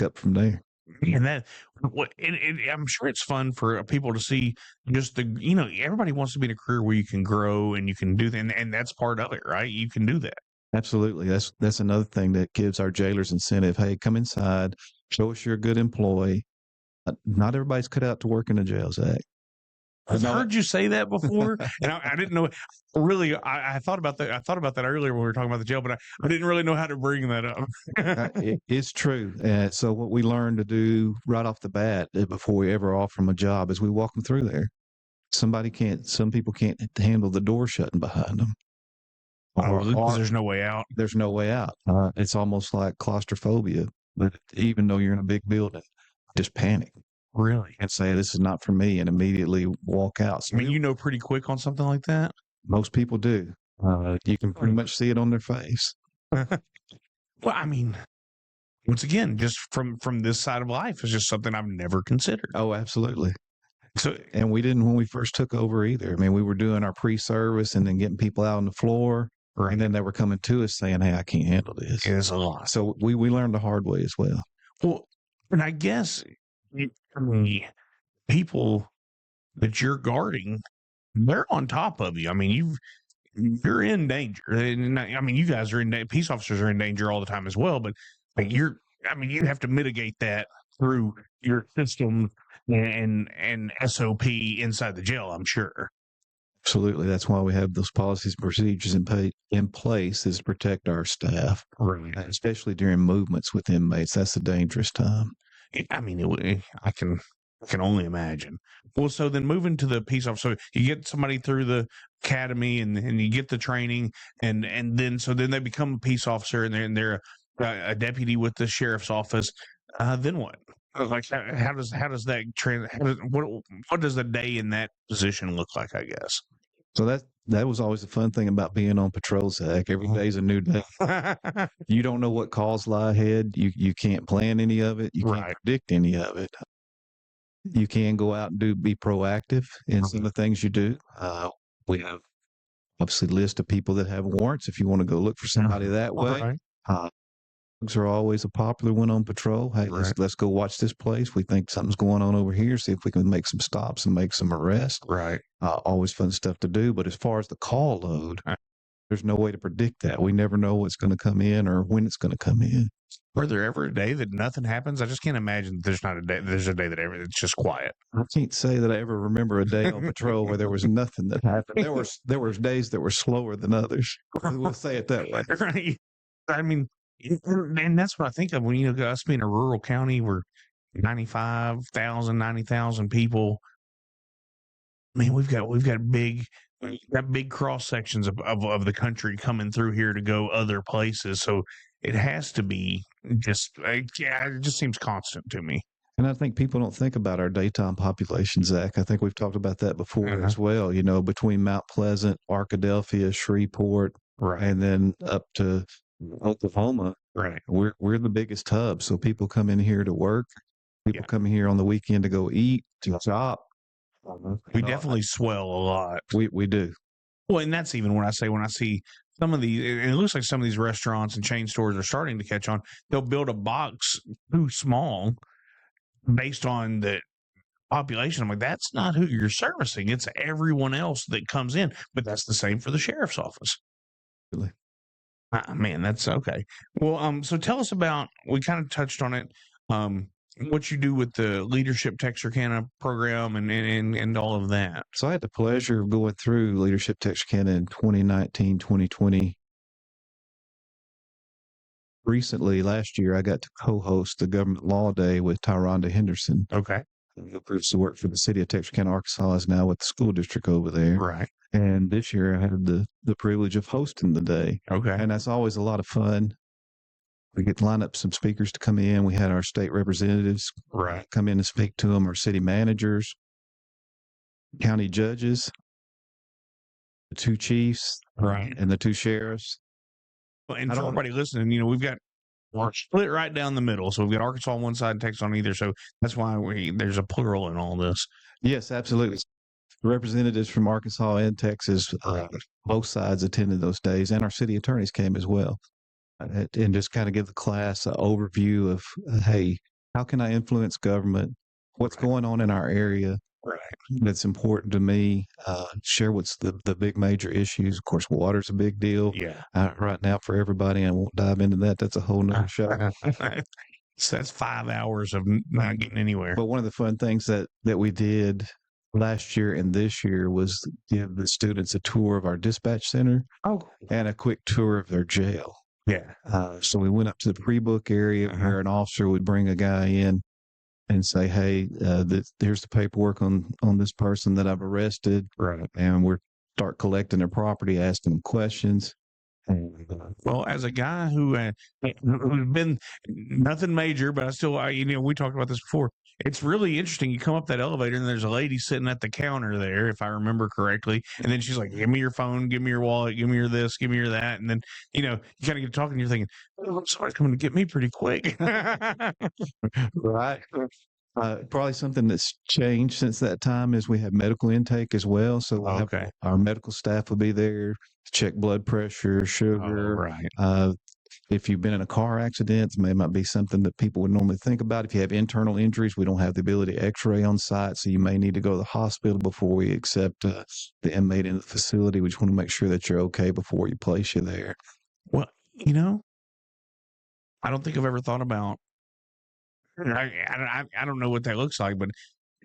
up from there. And I'm sure it's fun for people to see just everybody wants to be in a career where you can grow and you can do that. And that's part of it, right? You can do that. Absolutely. That's another thing that gives our jailers incentive. Hey, come inside, show us you're a good employee. Not everybody's cut out to work in a jail, Zach. I've No, heard you say that before, and I didn't know. Really, I thought about that. I thought about that earlier when we were talking about the jail, but I didn't really know how to bring that up. it's true. So what we learned to do right off the bat before we ever offer them a job is we walk them through there. Some people can't handle the door shutting behind them. Because there's no way out. There's no way out. It's almost like claustrophobia, but even though you're in a big building, just panic. Really? And say, this is not for me, and immediately walk out. So I mean, pretty quick on something like that. Most people do. You can pretty much see it on their face. Well, I mean, once again, just from this side of life, it's just something I've never considered. Oh, absolutely. So, and we didn't when we first took over either. I mean, we were doing our pre-service and then getting people out on the floor, right. And then they were coming to us saying, "Hey, I can't handle this." It's a lot. So we learned the hard way as well. Well, and I guess people that you're guarding, they're on top of you. I mean, you're in danger. And I mean, you guys are in danger. Peace officers are in danger all the time as well. But you have to mitigate that through your system and SOP inside the jail, I'm sure. Absolutely. That's why we have those policies and procedures in place is to protect our staff, right? Especially during movements with inmates. That's a dangerous time. I mean, I can only imagine. Well, so then moving to the peace officer, so you get somebody through the academy and you get the training and then they become a peace officer and they're a deputy with the sheriff's office. Then what? Like how does that what does a day in that position look like? I guess. So that was always the fun thing about being on patrol, Zach. Every day's a new day. You don't know what calls lie ahead. You can't plan any of it. You can't predict any of it. You can go out and be proactive in some of the things you do. We have obviously a list of people that have warrants if you want to go look for somebody that way. Dogs are always a popular one on patrol. Hey, let's go watch this place. We think something's going on over here. See if we can make some stops and make some arrests. Right. Always fun stuff to do. But as far as the call load, there's no way to predict that. We never know what's going to come in or when it's going to come in. Were there ever a day that nothing happens? I just can't imagine that there's not a day. There's a day that it's just quiet. I can't say that I ever remember a day on patrol where there was nothing that happened. There were days that were slower than others. We'll say it that way. Right. I mean, and that's what I think of when us being a rural county, we're 90,000 people. I mean, we've got big cross sections of the country coming through here to go other places. So it has to be it just seems constant to me. And I think people don't think about our daytime population, Zach. I think we've talked about that before as well. Between Mount Pleasant, Arkadelphia, Shreveport, and then up to Oklahoma, right? We're the biggest hub. So people come in here to work. People come in here on the weekend to go eat, to shop. We definitely swell a lot. We do. Well, and that's even when I see some of these, and it looks like some of these restaurants and chain stores are starting to catch on. They'll build a box too small based on the population. I'm like, that's not who you're servicing. It's everyone else that comes in. But that's the same for the sheriff's office. Really? Man, that's okay. Well, so tell us about, we kind of touched on it, what you do with the Leadership Texarkana program and all of that. So I had the pleasure of going through Leadership Texarkana in 2019, 2020. Recently, last year, I got to co-host the Government Law Day with Tyronda Henderson. Okay. Who proves to work for the city of Texarkana, Arkansas, is now with the school district over there. Right. And this year I had the privilege of hosting the day. Okay. And that's always a lot of fun. We get to line up some speakers to come in. We had our state representatives come in and speak to them, our city managers, county judges, the two chiefs, and the two sheriffs. Well, and for everybody listening, we're split right down the middle. So we've got Arkansas on one side and Texas on either. So that's why there's a plural in all this. Yes, absolutely. Representatives from Arkansas and Texas, both sides attended those days, and our city attorneys came as well. And just kind of give the class an overview of, hey, how can I influence government? What's going on in our area that's important to me? Share what's the big major issues. Of course, water's a big deal right now for everybody. I won't dive into that. That's a whole nother show. So that's 5 hours of not getting anywhere. But one of the fun things that we did last year and this year was give the students a tour of our dispatch center and a quick tour of their jail. Yeah. So we went up to the pre-book area where an officer would bring a guy in and say, "Hey, here's the paperwork on this person that I've arrested," Right. and we're start collecting their property, asking them questions. Well, as a guy who's been nothing major, but we talked about this before. It's really interesting. You come up that elevator and there's a lady sitting at the counter there, if I remember correctly. And then she's like, "Give me your phone, give me your wallet, give me your this, give me your that." And then, you kind of get talking. You're thinking, "Oh, somebody's coming to get me pretty quick." Right. Probably something that's changed since that time is we have medical intake as well. So we'll have our medical staff will be there to check blood pressure, sugar. Right. If you've been in a car accident, it might be something that people would normally think about. If you have internal injuries, we don't have the ability to x-ray on site. So you may need to go to the hospital before we accept the inmate in the facility. We just want to make sure that you're okay before we place you there. Well, I don't think I've ever thought about, I don't know what that looks like, but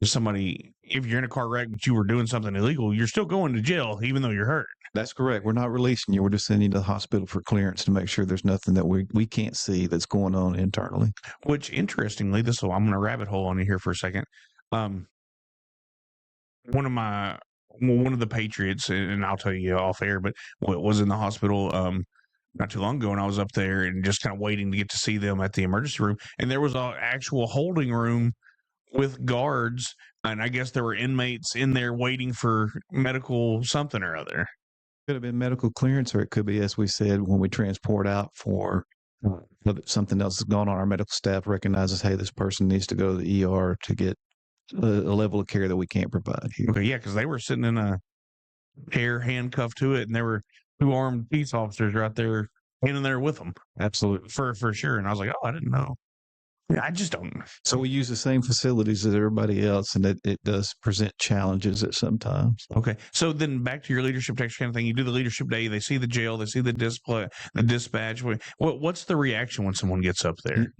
if you're in a car wreck, but you were doing something illegal, you're still going to jail, even though you're hurt. That's correct. We're not releasing you. We're just sending you to the hospital for clearance to make sure there's nothing that we can't see that's going on internally. Which, interestingly, I'm going to rabbit hole on you here for a second. One of the Patriots, and I'll tell you off air, but was in the hospital not too long ago, and I was up there and just kind of waiting to get to see them at the emergency room, and there was an actual holding room with guards, and I guess there were inmates in there waiting for medical something or other. Could have been medical clearance, or it could be, as we said, when we transport out for something else is going on, our medical staff recognizes, hey, this person needs to go to the ER to get a level of care that we can't provide here. Okay, yeah, because they were sitting in a chair handcuffed to it, and there were 2 armed peace officers right there in there with them. Absolutely. For sure. And I was like, oh, I didn't know. I just don't. So we use the same facilities as everybody else, and it does present challenges at sometimes. Okay. So then back to your leadership text kind of thing. You do the leadership day. They see the jail. They see the dispatch. What's the reaction when someone gets up there?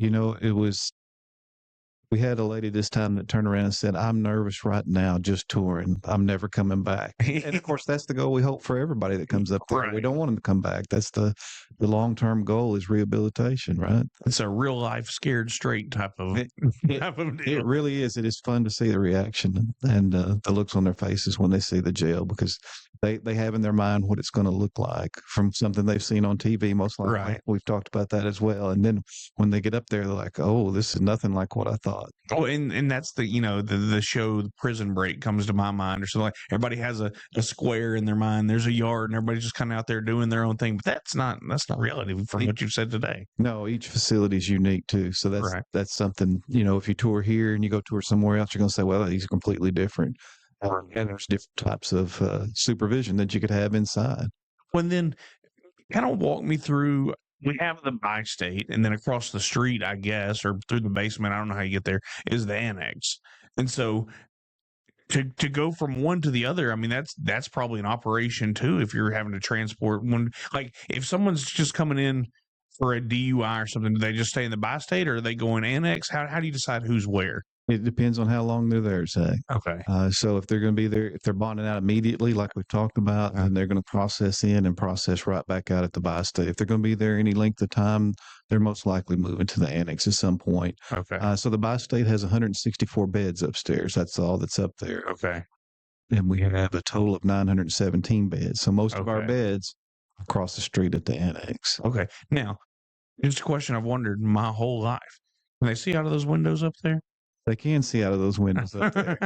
We had a lady this time that turned around and said, "I'm nervous right now just touring. I'm never coming back." And of course, that's the goal we hope for everybody that comes up there. Right. We don't want them to come back. That's the long-term goal is rehabilitation, right? It's a real life scared straight type of deal. It really is. It is fun to see the reaction and the looks on their faces when they see the jail, because they have in their mind what it's going to look like from something they've seen on TV, most likely. Right. We've talked about that as well. And then when they get up there, they're like, "Oh, this is nothing like what I thought." Oh, and that's the show Prison Break comes to my mind, or something like everybody has a square in their mind. There's a yard, and everybody's just kind of out there doing their own thing. But that's not reality from what you've said today. No, each facility is unique too. So that's something, if you tour here and you go tour somewhere else, you're going to say, well, these are completely different. And there's different types of supervision that you could have inside. Well, then kind of walk me through. We have the bi-state, and then across the street, I guess, or through the basement, I don't know how you get there, is the annex. And so to go from one to the other, I mean, that's probably an operation too, if you're having to transport one. Like if someone's just coming in for a DUI or something, do they just stay in the bi-state, or are they going annex? How do you decide who's where? It depends on how long they're there, say. Okay. So if they're going to be there, if they're bonding out immediately, like we've talked about, then they're going to process in and process right back out at the bi-state. If they're going to be there any length of time, they're most likely moving to the annex at some point. Okay. So the bi-state has 164 beds upstairs. That's all that's up there. Okay. And we have a total of 917 beds. So most of our beds are across the street at the annex. Okay. Now, just a question I've wondered my whole life. Can they see out of those windows up there? They can see out of those windows up there.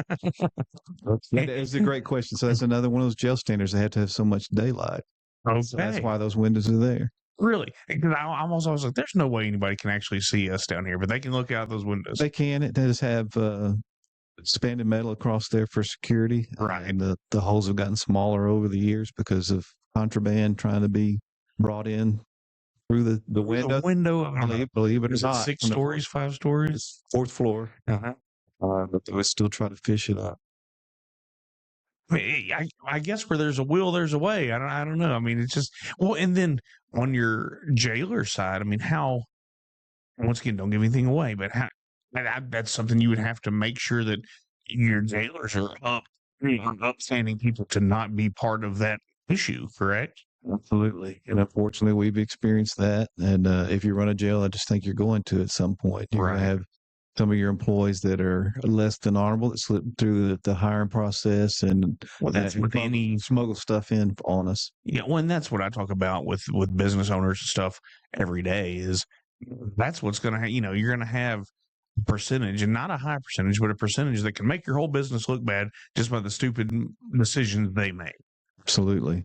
That is a great question. So that's another one of those jail standards. They have to have so much daylight. Okay. So that's why those windows are there. Really? Because I was like, there's no way anybody can actually see us down here, but they can look out those windows. They can. It does have expanded metal across there for security. Right. And the holes have gotten smaller over the years because of contraband trying to be brought in through the window. The window, believe it or not. 6 stories, 5 stories? 4th floor. But they would still try to fish it up. I guess where there's a will, there's a way. I don't know. I mean, it's just, well, and then on your jailer side, I mean, how, once again, don't give anything away, but how, that's something you would have to make sure that your jailers are up upstanding people to not be part of that issue, correct? Absolutely. And unfortunately, we've experienced that. And if you run a jail, I just think you're going to at some point. You're going to have some of your employees that are less than honorable that slip through the hiring process and that's with any smuggle stuff in on us. Yeah, well, and that's what I talk about with business owners and stuff every day is that's what's going to, you're going to have percentage, and not a high percentage, but a percentage that can make your whole business look bad just by the stupid decisions they make. Absolutely.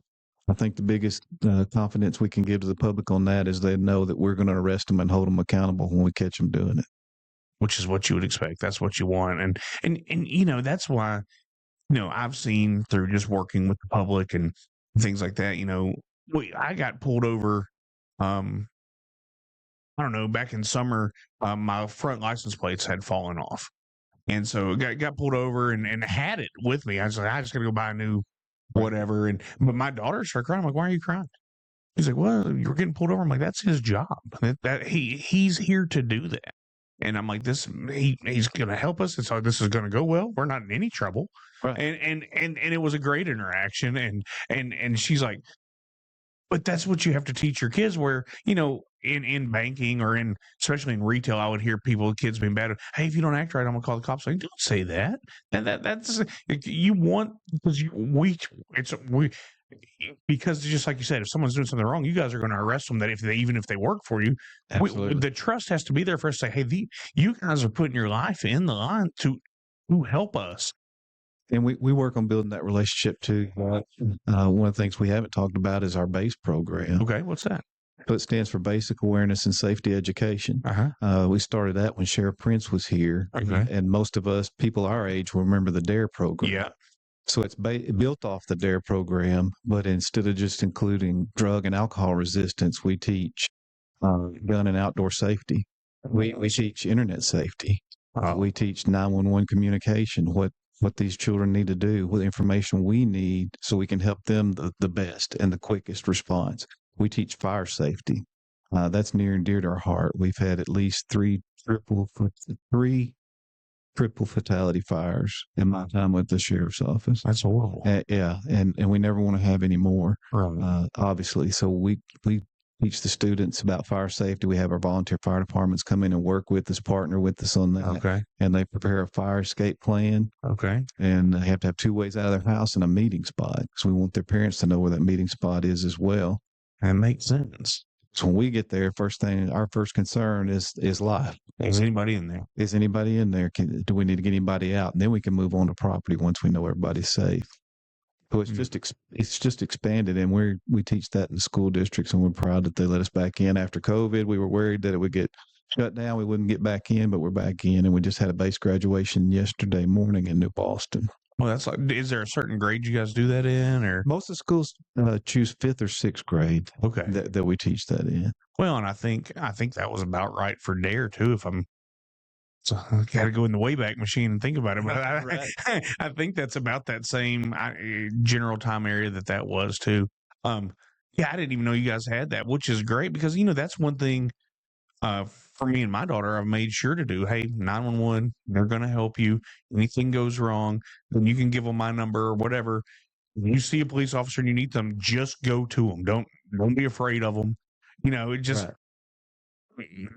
I think the biggest confidence we can give to the public on that is they know that we're going to arrest them and hold them accountable when we catch them doing it. Which is what you would expect. That's what you want. And that's why, I've seen through just working with the public and things like that, I got pulled over, I don't know, back in summer, my front license plates had fallen off. And so got pulled over and had it with me. I was like, I just got to go buy a new whatever. But my daughter started crying. I'm like, why are you crying? He's like, well, you're getting pulled over. I'm like, that's his job. He's here to do that. And I'm like, he's going to help us. And so this is going to go well. We're not in any trouble. Right. And it was a great interaction. And she's like, but that's what you have to teach your kids where, in banking or especially in retail, I would hear kids being bad. Hey, if you don't act right, I'm going to call the cops. Like, don't say that. And that's you want, because just like you said, if someone's doing something wrong, you guys are going to arrest them. That even if they work for you, the trust has to be there for us to say, hey, you guys are putting your life in the line to help us. And we work on building that relationship too. One of the things we haven't talked about is our BASE program. Okay, what's that? So it stands for Basic Awareness and Safety Education. We started that when Sheriff Prince was here. Okay. And most of us, people our age, will remember the DARE program. Yeah. So it's built off the DARE program, but instead of just including drug and alcohol resistance, we teach gun and outdoor safety. We teach internet safety. We teach 911 communication, what these children need to do, what information we need so we can help them the best and the quickest response. We teach fire safety. That's near and dear to our heart. We've had at least three triple fatality fires in my time with the sheriff's office. That's horrible. Yeah, and we never want to have any more, right. Obviously. So we teach the students about fire safety. We have our volunteer fire departments come in and work with us, partner with us on that. Okay. And they prepare a fire escape plan. Okay. And they have to have 2 ways out of their house and a meeting spot. So we want their parents to know where that meeting spot is as well. That makes sense. So when we get there, our first concern is life. Is anybody in there? Is anybody in there? Do we need to get anybody out? And then we can move on to property once we know everybody's safe. So it's just expanded, and we teach that in the school districts, and we're proud that they let us back in after COVID. We were worried that it would get shut down, we wouldn't get back in, but we're back in, and we just had a base graduation yesterday morning in New Boston. Well, is there a certain grade you guys do that in, or most of the schools choose 5th or 6th grade? Okay, that we teach that in. Well, and I think that was about right for DARE too. So I got to go in the Wayback Machine and think about it, but I think that's about that same general time area that was too. Yeah, I didn't even know you guys had that, which is great because that's one thing for me and my daughter I've made sure to do. Hey, 911, they're going to help you. Anything goes wrong, then you can give them my number or whatever. When you see a police officer and you need them, just go to them. Don't be afraid of them. It just. Right.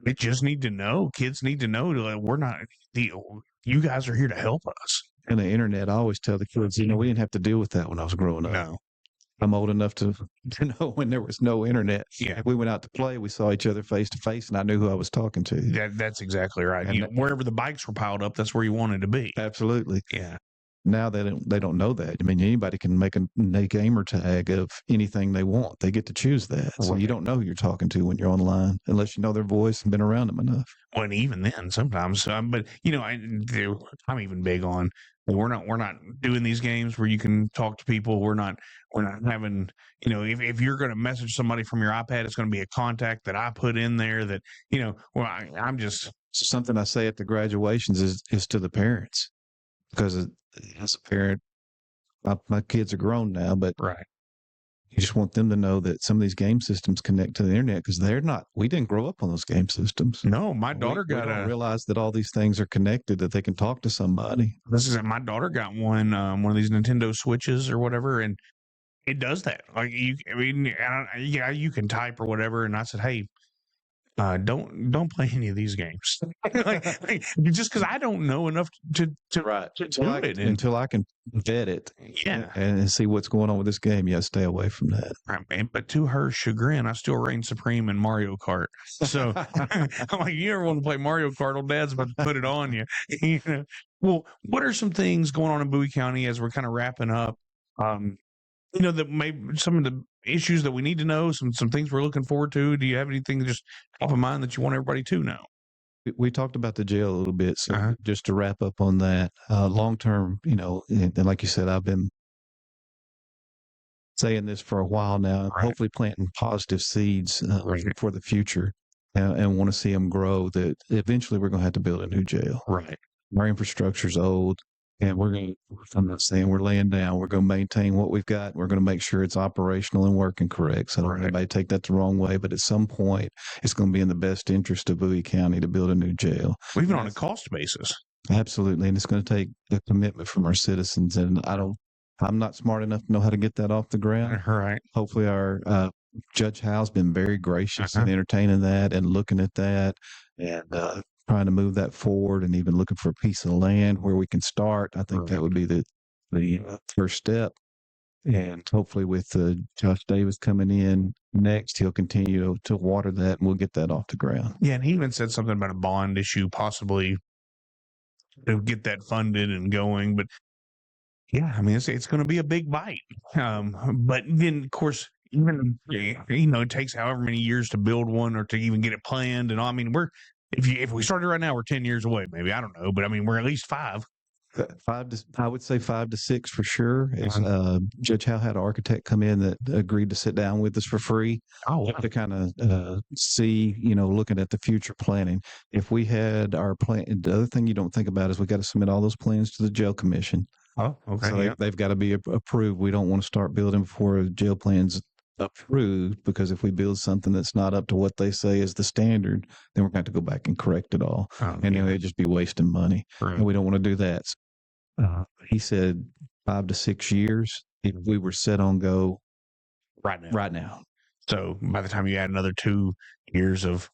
They just need to know. Kids need to know that we're not you guys are here to help us. And the internet, I always tell the kids, we didn't have to deal with that when I was growing up. No. I'm old enough to know when there was no internet. Yeah. We went out to play, we saw each other face to face, and I knew who I was talking to. That's exactly right. Wherever the bikes were piled up, that's where you wanted to be. Absolutely. Yeah. Now they don't know that. I mean, anybody can make a gamer tag of anything they want. They get to choose that. So you don't know who you're talking to when you're online unless you know their voice and been around them enough. Well, and even then, sometimes, but I'm even big on. We're not doing these games where you can talk to people. We're not having. If you're going to message somebody from your iPad, it's going to be a contact that I put in there. That I'm just something I say at the graduations is to the parents because as a parent, my kids are grown now, but right. You just want them to know that some of these game systems connect to the internet because we didn't grow up on those game systems. No, my daughter we don't realize that all these things are connected, that they can talk to somebody. My daughter got one of these Nintendo Switches or whatever, and it does that. Like you can type or whatever. And I said, hey, don't play any of these games. Just because I don't know enough to do it until I can vet it, and see what's going on with this game. Yeah, stay away from that. Right, but to her chagrin, I still reign supreme in Mario Kart. So I'm like, you ever want to play Mario Kart? Old Dad's about to put it on you. You know? Well, what are some things going on in Bowie County as we're kind of wrapping up? That maybe some of the issues that we need to know, some things we're looking forward to. Do you have anything just top of mind that you want everybody to know? We talked about the jail a little bit, so just to wrap up on that, long term, and like you said, I've been saying this for a while now. Right. Hopefully, planting positive seeds for the future, and want to see them grow. That eventually we're going to have to build a new jail. Right. Our infrastructure's old. And I'm not saying we're laying down. We're going to maintain what we've got. We're going to make sure it's operational and working correct. So I don't want anybody take that the wrong way, but at some point, it's going to be in the best interest of Bowie County to build a new jail. Even on a cost basis. Absolutely. And it's going to take a commitment from our citizens. And I'm not smart enough to know how to get that off the ground. Right. Hopefully our Judge Howe's been very gracious in entertaining that and looking at that and trying to move that forward, and even looking for a piece of land where we can start. I think that would be the first step. And hopefully with Josh Davis coming in next, he'll continue to water that, and we'll get that off the ground. Yeah, and he even said something about a bond issue, possibly to get that funded and going. But yeah, I mean, it's going to be a big bite. But then, of course, even it takes however many years to build one or to even get it planned. And I mean, if we started right now, we're 10 years away. Maybe, I don't know, but I mean, we're at least 5. I would say 5 to 6 for sure. Judge Howe had an architect come in that agreed to sit down with us for free. To kind of see, looking at the future planning. If we had our plan, the other thing you don't think about is we got to submit all those plans to the jail commission. Oh, okay. So they've got to be approved. We don't want to start building before a jail plan's approved, because if we build something that's not up to what they say is the standard, then we're going to have to go back and correct it all. It'd just be wasting money. Right. And we don't want to do that. He said 5 to 6 years if we were set on go right now. So by the time you add another 2 years of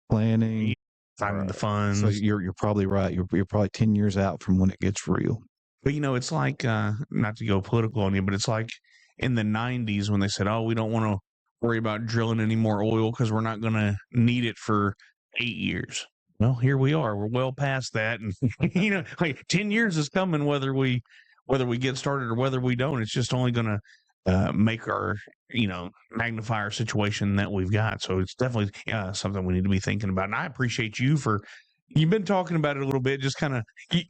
planning, finding the funds, so you're probably right. You're probably 10 years out from when it gets real. But it's like not to go political on you, but it's like in the 90s when they said, "Oh, we don't want to worry about drilling any more oil because we're not going to need it for 8 years." Well, here we are. We're well past that, and 10 years is coming whether we get started or whether we don't. It's just only going to make our magnify our situation that we've got. So it's definitely something we need to be thinking about. And I appreciate you for. You've been talking about it a little bit, just kind of,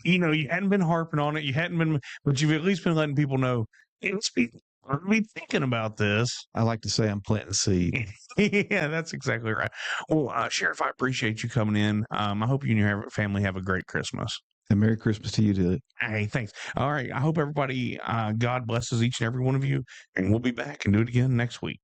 you hadn't been harping on it. But you've at least been letting people know, let's be thinking about this. I like to say I'm planting seed. Yeah, that's exactly right. Well, Sheriff, I appreciate you coming in. I hope you and your family have a great Christmas. And Merry Christmas to you, too. Hey, thanks. All right. I hope everybody, God blesses each and every one of you. And we'll be back and do it again next week.